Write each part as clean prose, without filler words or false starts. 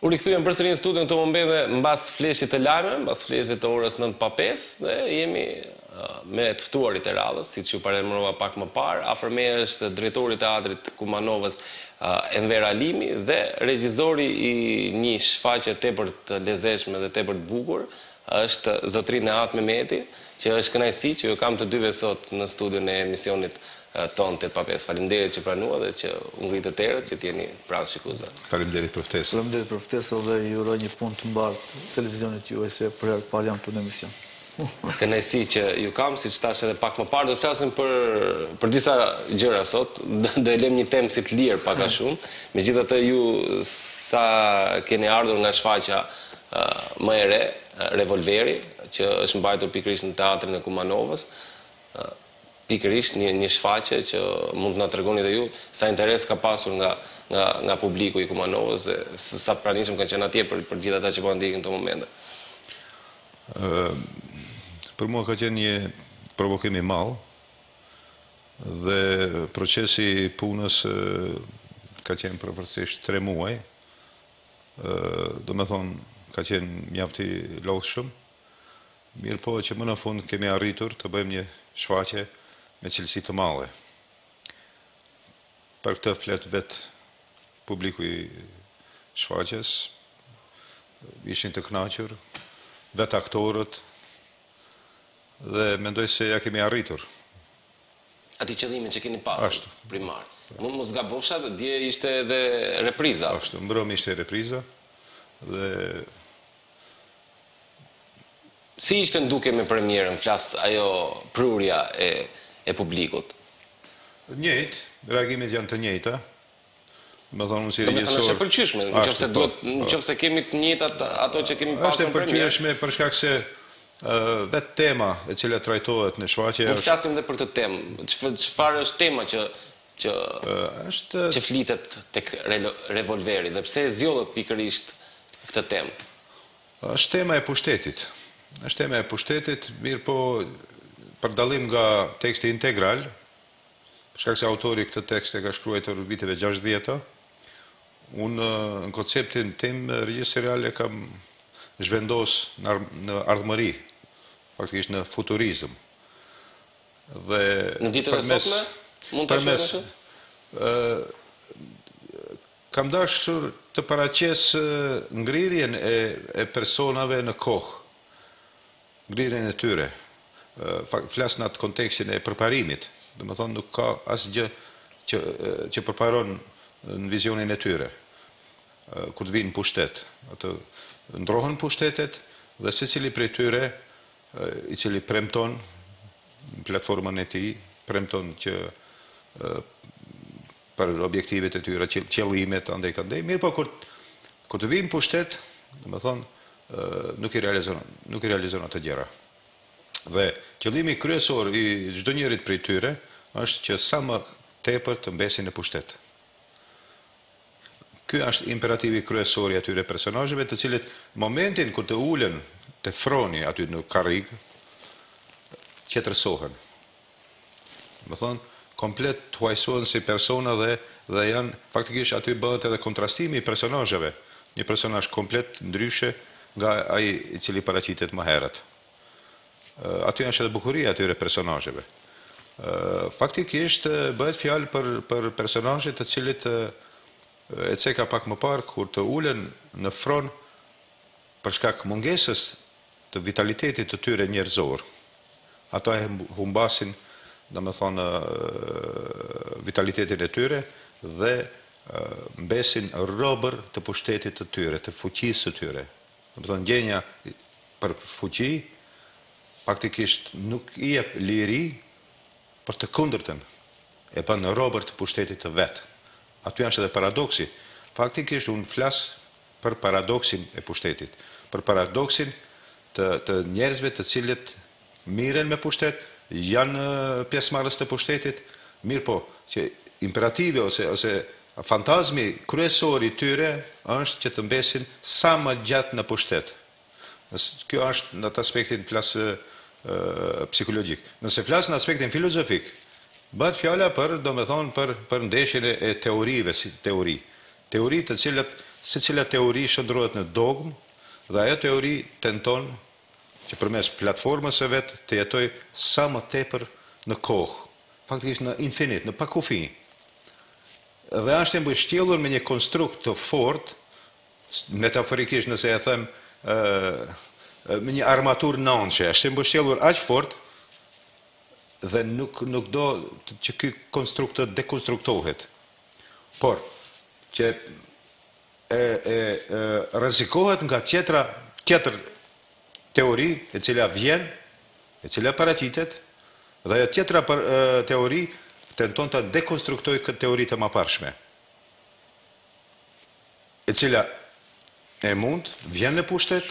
U rikthyem përsëri në studion këto momente mbas fleshit të lajmeve, mbas fleshit të orës 9:05 dhe jemi me të ftuarit e radhës, siç ju paremërova pak më parë. Afër meje është drejtori i teatrit Kumanovës Enver Alimi dhe regjizori i një shfaqje tepër të lezetshme dhe tepër të bukur është zotëri Nehat Mehmeti, që është kënaqësi që ju kam të dyve sot në studion e emisionit ton 8:05. Faleminderit që pranua dhe që u ngritët erët që t'jeni pranë shikuesve. Faleminderit për ftesën. Faleminderit për ftesën dhe ju uroj një punë të mbarë televizionit juaj se për herë të parë jam këtu në emision. Kënaqësi që ju kam, siç thash edhe pak më parë, do të flasim për disa gjëra sot, do e lëm një temë si të lirë pak a shumë. Megjithatë ju sa keni ardhur nga shfaqja më e re, Revolveri, që është mbajtur pikërisht në teatrin e Kumanovës, pikërisht një shfaqje që mund të na tregoni dhe ju sa interes ka pasur nga publiku i Kumanovës dhe sa pranishëm kanë qenë atje për gjithë ata që po ndjekin këto momente. Për mua ka qenë një provokim i madh dhe procesi i punës ka qenë përvërtësisht 3 muaj. Do me thonë, ka qenë mjaft i lodhshëm. Mirë po që më në fund kemi arritur të bëjmë një shfaqje me cilësi të madhe. Për këtë flet vetë publiku i shfaqjes, ishin të kënaqur, vetë aktorët, dhe mendoj se ja kemi arritur. Ati qëllimin që keni pasur primar. Mos gabofsha, dje ishte edhe repriza. Ashtu, mbrëmje ishte repriza dhe si ishte nduke me premierën, flas ajo prurja e publikut? Njëjtë, reagimet janë të njëjta. Më thonë unë si regjisor. Do të thonë është e pëlqyeshme, nëse kemi të njëjtat ato që kemi pasur në premierë. Është e pëlqyeshme për shkak se vetë tema e cila trajtohet në shfaqje është... flasim dhe për të temë. Çfarë është tema që flitet tek Revolveri dhe pse e zgjodhët pikërisht këtë temë? Është tema e pushtetit. Është tema e pushtetit, mirë po për dallim nga teksti integral, për shkak se autori këtë tekst e ka shkruar viteve 60-ta, unë në konceptin tim regjistorial e kam zhvendos në ardhmëri, faktikisht në futurizëm. Dhe në ditën e sotme, mund të shkruajmë? Kam dashur të paraqes ngrirjen e personave në kohë, ngrirjen e tyre. Flas në atë kontekstin e përparimit, do të thonë nuk ka asgjë që përparon në vizionin e tyre, kur të vinë pushtet. Atë ndrohen pushtetet dhe secili prej tyre i cili premton platformën e tij, premton që për objektivet e tyre, qëllimet andaj këndej, mirë po kur të vinë pushtet, do të thonë nuk i realizon ato gjëra. Dhe qëllimi kryesor i çdo njërit prej tyre është që sa më tepër të mbesin në pushtet. Ky është imperativi kryesor i atyre personazheve, të cilët momentin kur të ulen te froni aty në karrig, qetërsohen. Do thonë, komplet huajsohen si persona dhe janë faktikisht aty bëhet edhe kontrastimi i personazheve, një personazh komplet ndryshe nga ai i cili paraqitet më herët. Aty është edhe bukuria e atyre personazheve. Faktikisht bëhet fjalë për personazhe të cilët e ceka pak më parë kur të ulen në fron për shkak mungesës të vitalitetit të tyre njerëzor. Ato e humbasin, domethënë, vitalitetin e tyre dhe mbesin robër të pushtetit të tyre, të fuqisë të tyre. Domethënë, ndjenja për fuqi faktikisht nuk i jep liri, për të kundërtën e bën robër të pushtetit të vet. Aty është edhe paradoksi. Faktikisht unë flas për paradoksin e pushtetit, për paradoksin të njerëzve të cilët miren me pushtet, janë pjesëmarrës të pushtetit, mirë po, që imperativi ose fantazmi kryesor i tyre është që të mbesin sa më gjatë në pushtet. Kjo është në atë aspektin flas psikologjik. Nëse flas në aspektin filozofik, bëhet fjala për, domethënë, për ndeshjen e teorive si teori. Teori të cilat secila teori shndrohet në dogmë dhe ajo teori tenton që përmes platformës së vet të jetoj sa më tepër në kohë, faktikisht në infinit, në pakufi. Dhe është e mbështjellur me një konstrukt të fortë, metaforikisht nëse e them, me një armatur nënçe, është e mbështjellur aq fort dhe nuk do që ky konstrukt të dekonstruktohet. Por që rrezikohet nga tjetër teori e cila vjen, e cila paraqitet, dhe ajo tjetra teori tenton të dekonstruktojë këtë teori të mëparshme, e cila e mund, vjen në pushtet,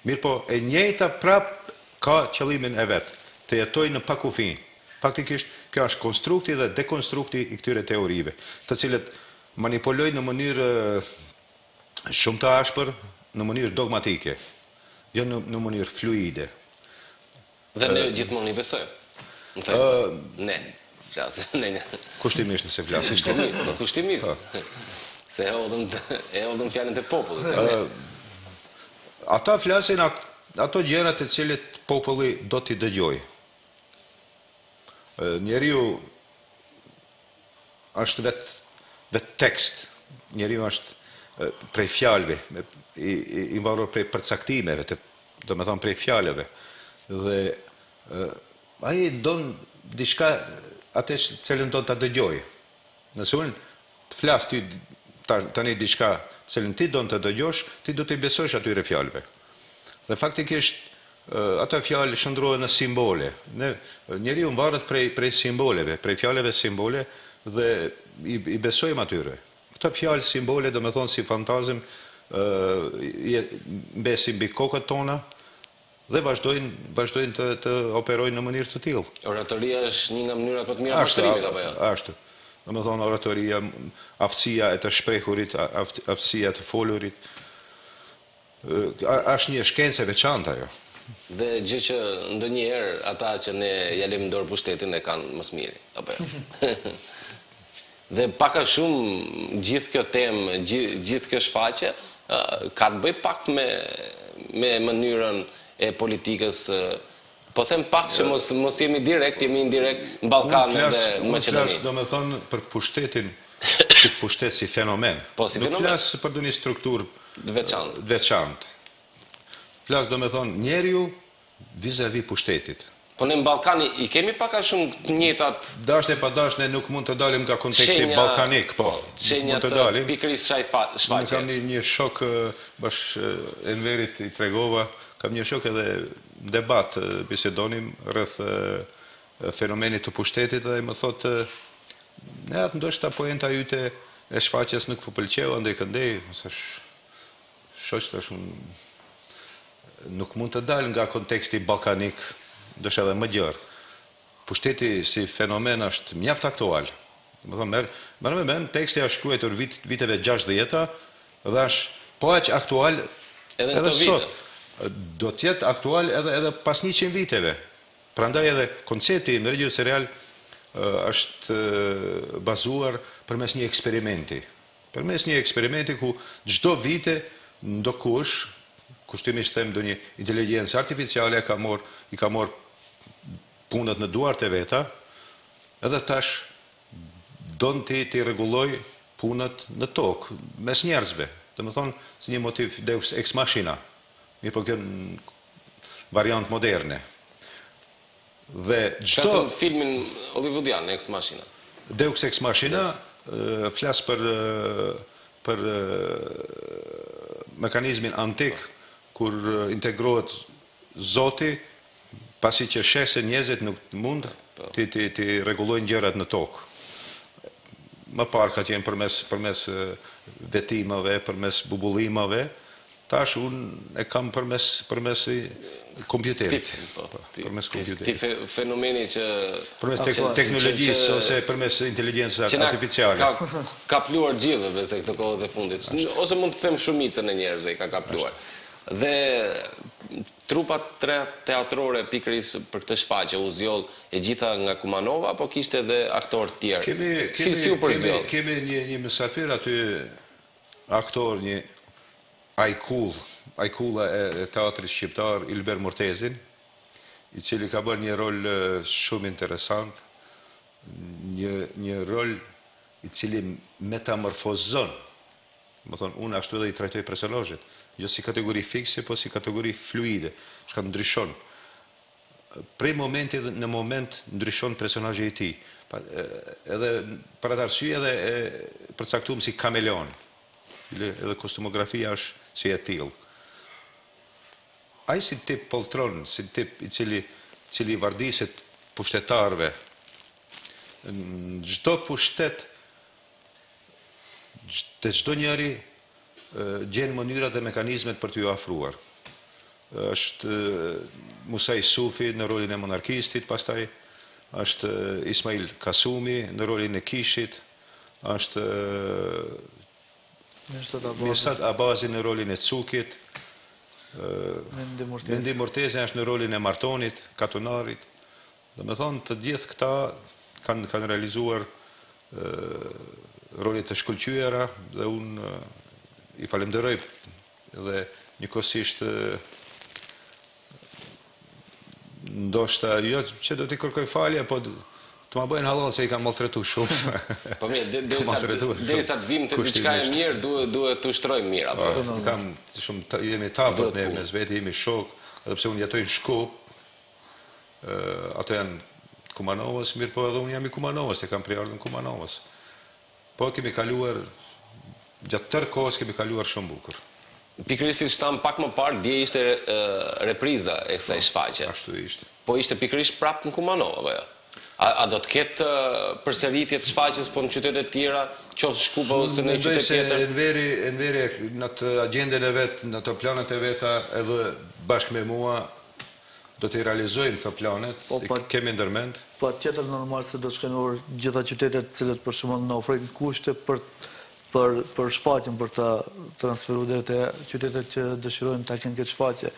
mirë po e njëjta prap ka qëllimin e vet, të jetojë në pakufi. Faktikisht, kjo është konstrukti dhe dekonstrukti i këtyre teorive, të cilët manipulojnë në mënyrë shumë të ashpër, në mënyrë dogmatike, jo në mënyrë fluide. Dhe ne gjithmonë i besojmë. Ne, flasim, ne. Kushtimisht nëse flasim. Kushtimisht. Se e hodhëm fjalën të popullit. Ata flasin ato gjëra të cilët populli do t'i dëgjojë. Njeriu është vetë tekst. Njeriu është prej fjalëve, i mbarur prej përcaktimeve, domethënë prej fjalëve. Dhe ai don diçka atë cilën do ta dëgjojë. Nëse unë të flas ty tani diçka cilën ti don të dëgjosh, ti do të besosh atyre fjalëve. Dhe faktikisht ata fjalë shndrohen në simbole. Njeriu mbarret prej simboleve, prej fjalëve simbole dhe i besojmë atyre. Këto fjalë simbole, domethënë si fantazm, mbesin mbi kokët tona dhe vazhdojnë të operojnë në mënyrë të tillë. Oratoria është një nga mënyrat më të mira mashtrimit apo jo? Ashtu. Domethënë oratoria, aftësia e të shprehurit, aftësia të folurit, është një shkencë e veçantë ajo. Dhe gjë që ndonjëherë ata që ne ja lëmë dorë pushtetin e kanë më së miri, apo jo? Dhe pak a shumë gjithë kjo temë, gjithë kjo shfaqje ka të bëj pak me mënyrën e politikës. Po them pak që mos jemi direkt, jemi indirekt në Ballkan dhe në Maqedoni. Unë flas domethënë për pushtetin, si pushtet si fenomen. Nuk flas për një strukturë veçantë. Flas domethënë njeriu vis-a-vis pushtetit. Po në Ballkan i kemi pak a shumë të njëjtat. Dashnë pa dashnë nuk mund të dalim nga konteksti ballkanik, po. Mund të dalim. Pikërisht shfaqje. Unë kam një shok bash Enverit i tregova, kam një shok edhe debat bisedonim rreth fenomenit të pushtetit dhe më thotë ne atë ndoshta poenta yte e shfaqjes nuk po pëlqeu andaj këndej, thash shoq tash nuk mund të dal nga konteksti ballkanik, ndoshta edhe më gjerë. Pushteti si fenomen është mjaft aktual. Domethënë merr me mend teksti është shkruar viteve 60-ta dhe është po aq aktual edhe sot. Do të jetë aktual edhe pas 100 viteve. Prandaj edhe koncepti i regjës serial është bazuar përmes një eksperimenti. Përmes një eksperimenti ku çdo vite ndokush, kushtimisht them ndonjë inteligjencë artificiale i ka marr punët në duart e veta, edhe tash don ti rregulloj punët në tokë mes njerëzve. Domethënë si një motiv deus ex machina. Mirë po kjo variant moderne. Dhe çdo filmin hollywoodian Ex Machina. Deus ex machina flas për mekanizmin antik kur integrohet Zoti pasi që sheh se njerëzit nuk mund ti rregullojnë gjërat në tokë. Më parë ka qenë përmes vetimave, përmes bubullimave. Tash unë e kam përmes kompjuterit. Përmes kompjuterit. Ti fenomeni që përmes teknologjisë ose përmes inteligjencës artificiale. Ka kapluar gjithë besoj këtë kohët e fundit. Ose mund të them shumicën e njerëzve ka kapluar. Dhe trupat teatrore pikërisht për këtë shfaqje u zgjoll e gjitha nga Kumanova, apo kishte edhe aktorë të tjerë? Si u përzgjoll? Kemi një mysafir aty aktor, një ajkulla e teatrit shqiptar, Ilber Mortezin, i cili ka bërë një rol shumë interesant, një rol i cili metamorfozon, më thonë, unë ashtu edhe i trajtoj personazhet, jo si kategori fikse, po si kategori fluide, shka ndryshon. Prej momenti dhe në moment ndryshon personazhi i tij. Edhe për atë arsye edhe përcaktuam si kameleon. Edhe kostumografia është si e tillë. Ai si tip poltron, si tip i cili vardiset pushtetarve, në çdo pushtet, të çdo njeri gjen mënyrat dhe mekanizmet për t'ju afruar. Është Musa Sufi në rolin e monarkistit, pastaj është Ismail Kasumi në rolin e Kishit, është Mirsad Abazi në rolin e Cukit, Mendi Mortezi është në rolin e Martonit, Katunarit. Dhe me thonë, të gjithë këta kanë realizuar rolit të shkëlqyera dhe unë i falenderoj dhe njëkohësisht ndoshta, jo që do t'i kërkoj falje, po të ma bëjnë halal se i kanë maltretu shumë. Po mirë, derisa të vim të diçka e mirë, duhet të ushtrojmë mirë, apo? Jemi tafët ne mes veti, jemi shok, edhe pse unë jetoj në Shkup, ato janë Kumanovës, mirë po edhe unë jam i Kumanovës, e kam priardhën Kumanovës. Po kemi kaluar, gjatë tërë kohës kemi kaluar shumë bukur. Pikërisht si shtam pak më parë, dje ishte repriza e kësaj shfaqje. Ashtu ishte. Po ishte pikërisht prapë në Kumanov, apo jo? A do të ketë përsëritje të shfaqjes po në qytetet tjera, qoftë Shkupa ose në qytet tjetër? Enveri në të agjendën e vet, në të planet e veta, edhe bashkë me mua do të realizojmë të planet, kemi ndërmend. Po tjetër normal se do të shkënor gjitha qytetet cilët për shembull na ofrojnë kushte për shfaqjen, për ta transferuar deri te qytetet që dëshirojnë ta kenë këtë shfaqje.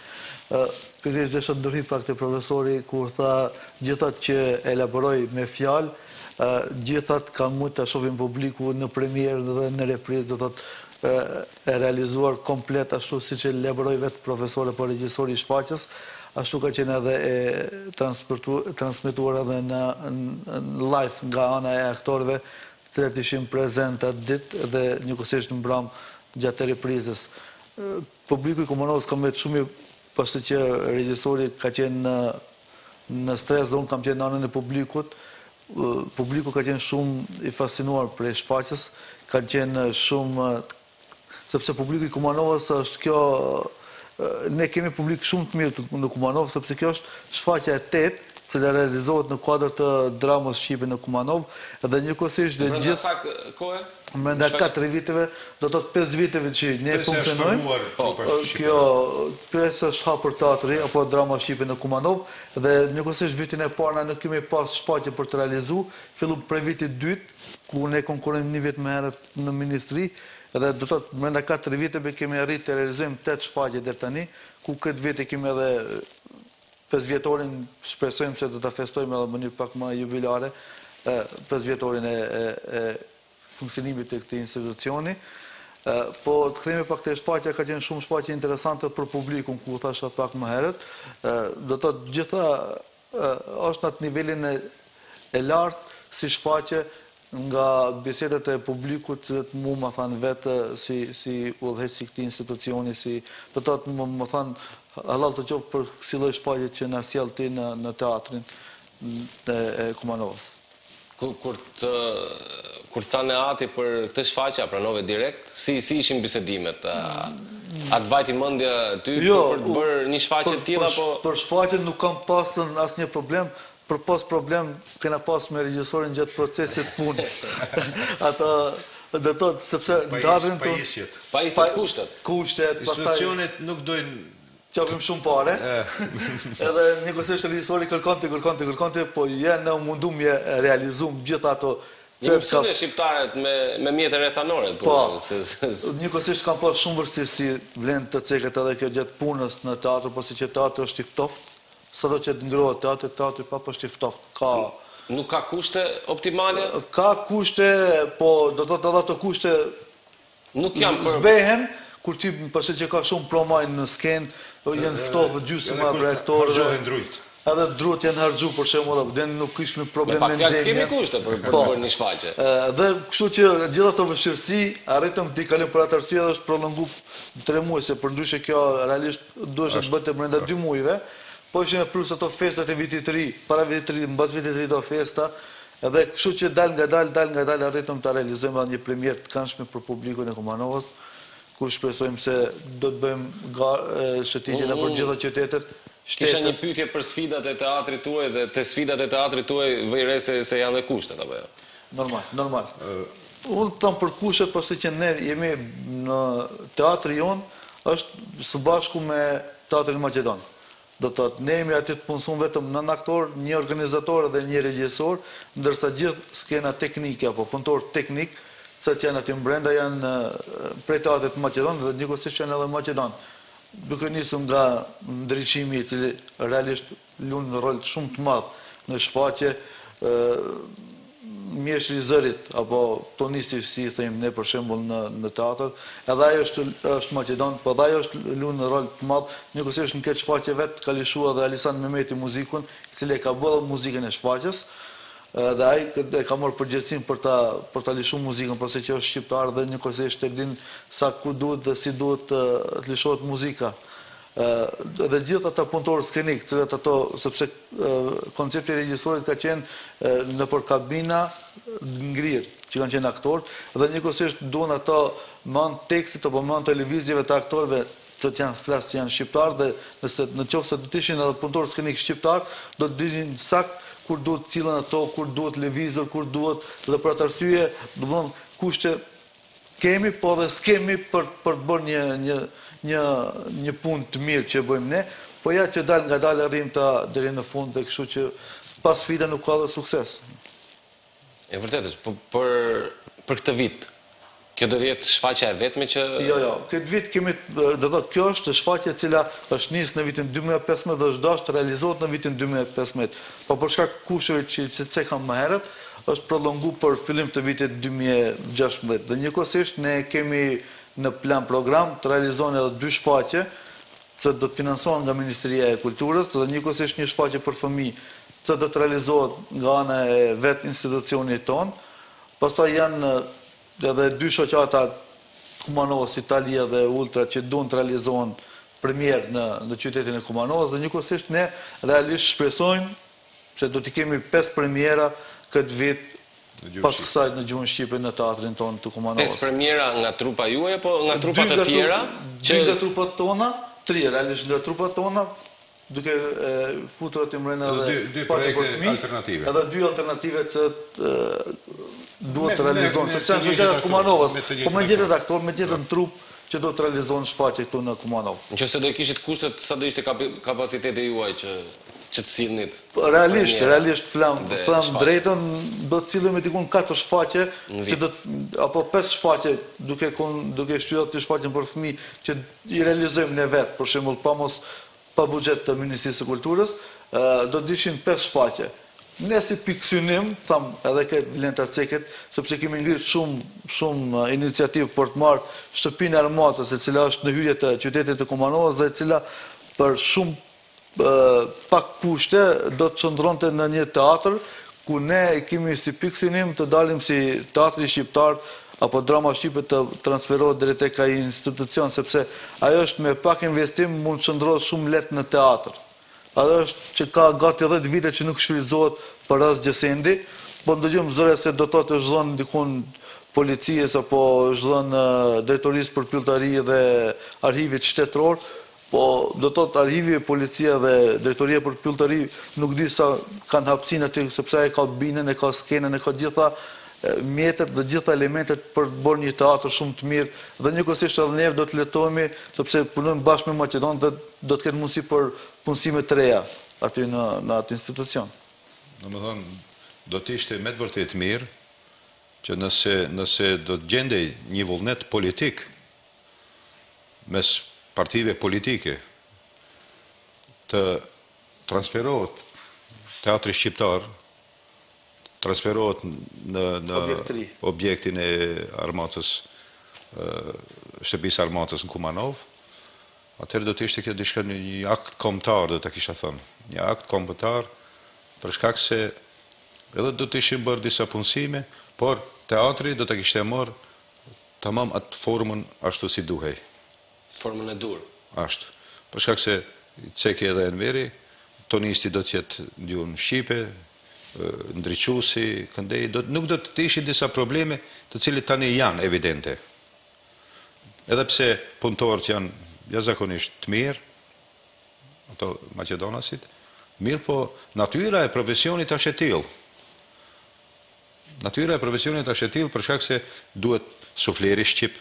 Pikërisht desha të ndërhyj pak te profesori kur tha gjithat që elaboroi me fjalë, gjithat kanë mujt ta shohin publiku në premierë dhe në reprizë, do thotë e realizuar komplet ashtu siç e elaboroi vetë profesori apo regjisori i shfaqjes, ashtu ka qenë edhe e transmetuar edhe në live nga ana e aktorëve, të cilët ishin prezent atë ditë dhe njëkohësisht në mbram gjatë reprizës. Publiku i Kumanovës ka mbet shumë, pasi që regjisori ka qenë në stres dhe unë kam qenë në anën e publikut. Publiku ka qenë shumë i fascinuar për shfaqjes, ka qenë shumë, sepse publiku i Kumanovës është kjo, ne kemi publik shumë të mirë në Kumanovë, sepse kjo është shfaqja e 8, cila realizohet në kuadër të dramës shqipe në Kumanov, edhe njëkohësisht dhe gjithë... Brenda sa kohë? Brenda 4 viteve, do të 5 viteve që ne funksionojmë, kjo presë është hapur teatri apo drama shqipe në Kumanov, dhe njëkohësisht vitin e parë ne kemi pas shfaqje për të realizuar, fillu prej vitit dytë, ku ne konkurrojmë një vit më herët në ministri, edhe do të brenda 4 viteve kemi arritur të realizojmë 8 shfaqje deri tani, ku këtë vit kemi edhe 5 vjetorin, shpresojmë se do të festojmë edhe në mënyrë pak më jubilare 5 vjetorin e funksionimit të këtij institucioni. Po të kthehemi pak te shfaqja, ka qenë shumë shfaqje interesante për publikun, ku thasha pak më herët. Do të thotë gjitha është në atë nivelin e lartë si shfaqje nga bisedet e publikut që mu më thanë vetë si udhëheqës i këtij institucioni, si do të thotë më thanë halal të qoftë për kësaj lloj shfaqje që na sjell ti në teatrin e Kumanovës. Kur thanë Ati për këtë shfaqje, pranove direkt, si ishin bisedimet? A të vajti mendja ty për të bërë një shfaqje të tillë apo? Për shfaqjen nuk kam pasur asnjë problem. Për pas problem kena pas me regjisorin gjatë procesit punës. Ata do thotë sepse davën pajisjet. Pajisjet kushtet. Institucionet nuk dojnë qapim shumë pare, edhe njëkohësisht regjisori kërkonte, po në mundum je realizum gjitha ato. Një mësune shqiptarët me mjetër ethanore. Po, njëkohësisht kam pas shumë vështirësi vlen të ceket edhe kjo gjatë punës në teatr, pasi që teatri është i ftoftë. Sado që të ngrohet teatri pa është i ftoftë. Nuk ka kushte optimale? Ka kushte, po do të thotë edhe ato kushte Nuk jam për... Zbehen, kur ti pasi që ka shumë promajnë në skenë, janë ftohtë gjysma për aktorë. Edhe drut janë harxhu për shembull, dhe nuk kishme problem me nxehtësin. Me pak fjalë kemi kushte për një shfaqje. Dhe kështu që gjithë ato vështirësi arritëm të kalim për atë arsye dhe është prolongu 3 muaj, se përndryshe kjo realisht duhet të bëhet brenda 2 muajve, po ishin plus ato festat e vitit të ri, para vitit të ri, mbas vitit të ri do festa, edhe kështu që dal nga dal arritëm të realizojmë edhe një premierë të këndshme për publikun e Kumanovës, ku shpresojmë se do të bëjmë shëtitje në për gjitha qytetet. Kisha një pyetje për sfidat e teatrit tuaj dhe te sfidat e teatrit tuaj vëre se janë dhe kushtet apo jo? Normal. Unë them për kushtet, pasi që ne jemi në teatri jon është së bashku me Teatrin Maqedon. Do të thotë ne jemi aty të punsuar vetëm 9 aktor, një organizator dhe një regjisor, ndërsa gjithë skena teknike apo punëtor teknik, që janë aty brenda janë prej Teatrit Maqedon dhe njëkohësisht janë edhe Maqedon. Duke nisur nga ndriçimi i cili realisht lun një rol shumë të madh në shfaqje, mjeshri i zërit apo tonisti si i themi ne për shembull në teatr, edhe ai është Maqedon, po edhe ai është lun një rol të madh, njëkohësisht në këtë shfaqje vet ka lëshuar edhe Alisan Mehmeti muzikun, i cili ka bërë muzikën e shfaqjes. Dhe ai e ka marrë përgjegjësinë për ta lëshuar muzikën, pasi që është shqiptar dhe njëkohësisht e din sa ku duhet dhe si duhet të lëshohet muzika. Dhe gjithë ata punëtorë skenik, cilët ato, sepse koncepti i regjisorit ka qenë nëpër kabina ngrirë, që kanë qenë aktorë, dhe njëkohësisht duan ato me anë tekstit apo me anë televizjeve të aktorëve që janë shqiptar, dhe në qoftë se do të ishin edhe punëtorë skenik shqiptar, do të dinin sakt kur duhet cilën ato, kur duhet lëvizur, kur duhet, dhe për atë arsye, domthon kushte kemi, po dhe s'kemi për të bërë një punë të mirë që bëjmë ne, po ja që dal nga dal arrim ta deri në fund, dhe kështu që pas sfida nuk ka dhe sukses. E vërtetë, për këtë vit, kjo do të jetë shfaqja e vetme që... Jo, këtë vit kemi, do të thotë, kjo është shfaqja e cila është nisë në vitin 2015 dhe është dashur të realizohet në vitin 2015. Po për shkak kusheve që kam më herët, është prolongu për fillim të vitit 2016. Dhe njëkohësisht ne kemi në plan program të realizohen edhe 2 shfaqje që do të financohen nga Ministria e Kulturës, dhe njëkohësisht një shfaqje për fëmijë që do të realizohet nga ana e vet institucionit ton. Pastaj janë edhe 2 shoqata Kumanovës, Italia dhe Ultra, që duan të realizohen premier në qytetin e Kumanovës, dhe njëkohësisht ne realisht shpresojmë se do të kemi 5 premiera këtë vit pas kësaj në gjuhën shqipe në teatrin ton të Kumanovës. 5 premiera nga trupa juaj apo nga trupa të tjera? 2 nga trupat tona, 3 realisht nga trupat tona, duke futur aty mbrenda edhe 2 projekte alternative. Edhe 2 alternative që duhet të realizohen, sepse janë shoqatat Kumanovës, po me gjetët aktor, me gjetët trup që do të realizohen shfaqje këtu në Kumanovë. Nëse do kishit kushtet, sa do ishte kapaciteti juaj që të sillnit? Realisht flam drejtën, do të sillim me dikun 4 shfaqje, apo 5 shfaqje, duke shtyr atë shfaqjen për fëmijë që i realizojmë ne vetë, për shembull pa buxhet të Ministrisë së Kulturës, do të ishin 5 shfaqje. Ne si piksynim, tham edhe këtë Lenta Ceket, sepse kemi ngritur shumë iniciativë për të marrë shtëpinë armatës, e cila është në hyrje të qytetit të Kumanovës dhe e cila për shumë pak kushte do të qëndronte në një teatr ku ne kemi si piksynim të dalim si teatri shqiptar apo drama shqipe të transferohet drejt tek ai institucion, sepse ajo është me pak investim mund të qëndrohet shumë lehtë në teatr. Ajo është që ka gati 10 vite që nuk shfrytëzohet për as gjësendi, po ndëgjojmë zëre se do të është dhënë dikun policisë apo është dhënë drejtorisë për pylltari dhe arhivit shtetëror, po do të thotë arhivi, policia dhe drejtoria për pylltari nuk di sa kanë hapësinë aty, sepse ai ka binën, e ka skenën, e ka gjitha mjetet dhe gjitha elementet për të bërë një teatr shumë të mirë, dhe njëkohësisht edhe neve do të letohemi, sepse punojmë bashkë me Maqedon dhe do të ketë mundësi për punësime të reja aty në atë institucion. Domethënë, do të ishte me të vërtet mirë që nëse do të gjendej një vullnet politik mes partive politike të transferohet teatri shqiptar, transferohet në objektin e armatës shtëpisë armatës në Kumanov, atëherë do të ishte kjo diçka një akt kombëtar, do të kisha thënë. Një akt kombëtar, për shkak se edhe do të ishin bërë disa punësime, por teatri do të kishte marrë tamam atë formën ashtu si duhej. Formën e dur. Ashtu. Për shkak se ceki edhe Enveri, tonisti do të jetë gjuhën shqipe, ndriçuesi, këndej, nuk do të ishin disa probleme të cilit tani janë evidente. Edhe pse punëtorët janë jashtëzakonisht të mirë, ato maqedonasit, mirë po natyra e profesionit është e tillë. Natyra e profesionit është e tillë për shkak se duhet sufleri shqip,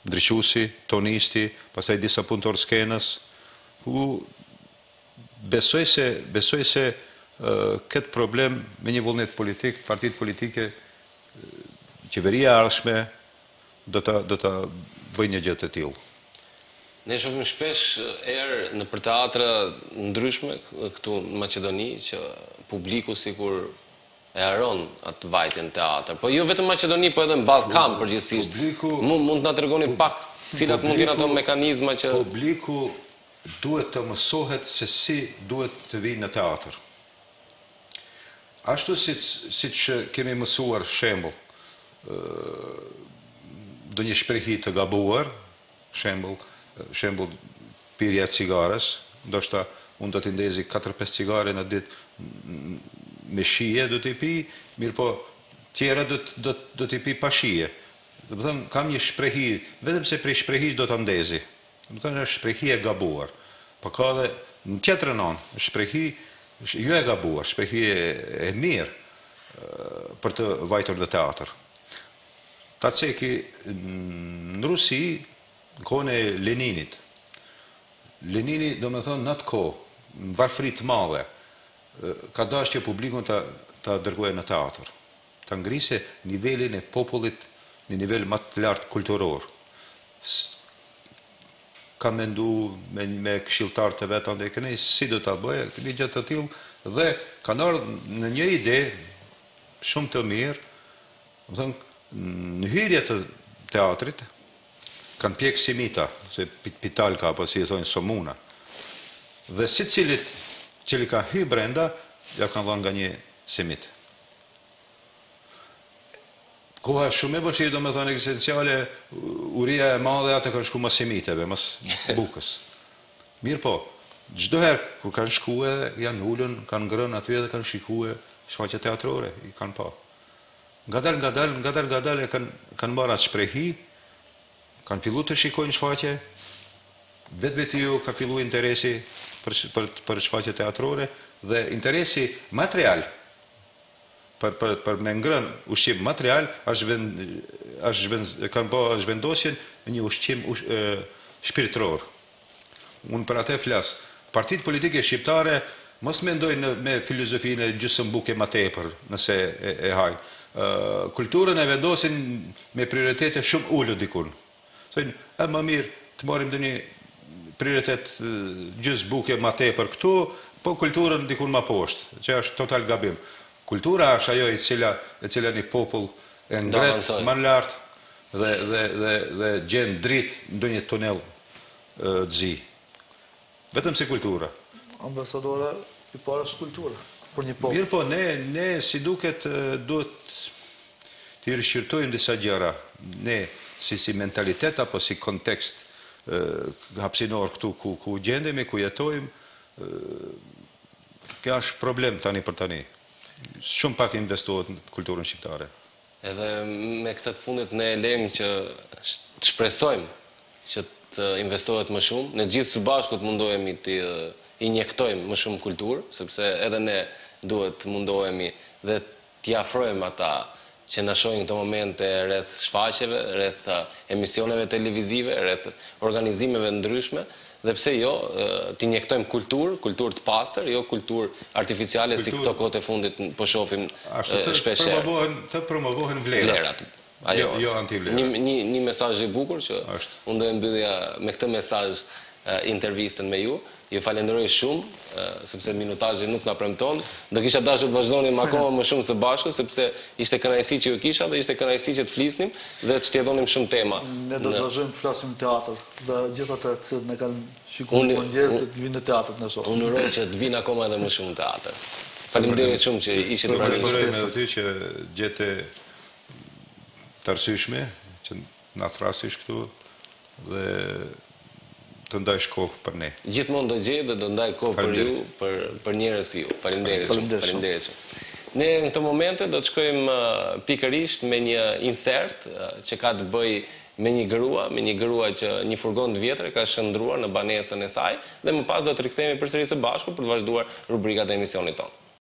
ndriçuesi, tonisti, pastaj disa punëtorë skenës, ku besoj se këtë problem me një vullnet politik, partitë politike, qeveria e ardhshme do ta bëjë një gjë të tillë. Ne shohim shpesh në për teatra ndryshme këtu në Maqedoni që publiku sikur e haron atë vajtjen teatr. Po jo vetëm Maqedoni, po edhe në Ballkan përgjithsisht. Mund të na tregoni pak cilat mund të jenë ato mekanizma që publiku duhet të mësohet se si duhet të vijë në teatr. Ashtu siç kemi mësuar shembull, do një shprehi të gabuar, shembull pirja e cigares, ndoshta unë do t'i ndezi 4-5 cigare në ditë me shije do t'i pi, mirë po tjera do t'i pi pa shije. Do të thënë, kam një shprehi, vetëm se prej shprehish do t'a ndezi. Do të thënë, është shprehi e gabuar. Po ka dhe në tjetrën anë, shprehi jo e gabuar, shprehi e mirë për të vajtur në teatr. Ta ceki në Rusi, në kohën e Leninit. Lenini, do me thonë, në atë kohë, në varfëri të madhe, ka dashur që publikun ta dërgojë në teatr, ta ngrisë nivelin e popullit në nivel më të lartë kulturor. Ka mendu me këshilltar të vet andaj kënej si do ta bëjë një gjë të tillë dhe kanë ardhur në një ide shumë të mirë, do të thënë në hyrje të teatrit kanë pjekë simita, se pitalka apo si e thonë somuna. Dhe secilit që ka hyrë brenda, ja kanë dhënë nga një simit. Koha shumë e vështirë, do me thonë ekzistenciale, uria e madhe atë kanë shku mas simiteve, mas bukës. Mirë po, çdo herë kur kanë shkue, janë ullën, kanë ngrënë aty dhe kanë shikue shfaqje teatrore, i kanë pa. Ngadal e kanë marrë atë shprehi, kanë fillu të shikojnë shfaqje, vetë ju ka fillu interesi për shfaqje teatrore dhe interesi material për me ngrën ushqim material kanë bërë zhvendosjen në një ushqim shpirtëror. Unë për atë flas. Partitë politike shqiptare mos mendojnë me filozofinë e gjysmëbuke më tepër, nëse e hajnë. Kulturën e vendosin me prioritete shumë ulët dikun. Thojnë, më mirë të marrim dhe një prioritet gjysmëbuke më tepër këtu, po kulturën dikun më poshtë, që është total gabim. Kultura është ajo e cila një popull e ngret më lartë dhe gjen dritë në ndonjë tunel të zi. Vetëm si kultura. Ambasadore, i parë është kultura për një popull. Mirë po, ne si duket duhet të rishqyrtojmë disa gjëra. Ne si mentalitet apo si kontekst hapësinor këtu ku gjendemi, ku jetojmë, kjo është problem tani për tani. Shumë pak investohet në kulturën shqiptare. Edhe me këtë të fundit ne lejmë që të shpresojmë që të investohet më shumë. Ne gjithë së bashku të mundohemi të injektojmë më shumë kulturë, sepse edhe ne duhet të mundohemi dhe t'i afrojmë ata që na shohin këto momente rreth shfaqjeve, rreth emisioneve televizive, rreth organizimeve ndryshme. Dhe pse jo, t'injektojmë kulturë të pastër, jo kulturë artificiale si këto kohët e fundit po shohim shpeshherë. Të promovohen vlerat. Jo antivlerat. Një mesazh i bukur që unë do e mbyllja me këtë mesazh intervistën me ju. Ju falenderoj shumë, sepse minutazhi nuk na premton. Do kisha dashur të vazhdonim akoma më shumë së bashku, sepse ishte kënaqësi që ju kisha dhe ishte kënaqësi që të flisnim dhe të shtjellonim shumë tema. Ne do të vazhdojmë të flasim teatr dhe gjithë ata që ne kanë shikuar mëngjes do të vinë në teatr në shoh. Unë uroj që të vinë akoma edhe më shumë në teatr. Faleminderit shumë që ishit të pranishëm. Me ty që gjete të arsyeshme që na thrasish këtu dhe të ndajsh kohë për ne. Gjithmonë do gjej dhe do ndaj kohë për ju, për njerëz si ju. Faleminderit shumë. Ne në këtë momente do të shkojmë pikërisht me një insert që ka të bëjë me një grua që një furgon të vjetër ka shndruar në banesën e saj dhe më pas do të rikthehemi përsëri së bashku për të vazhduar rubrikat e emisionit tonë.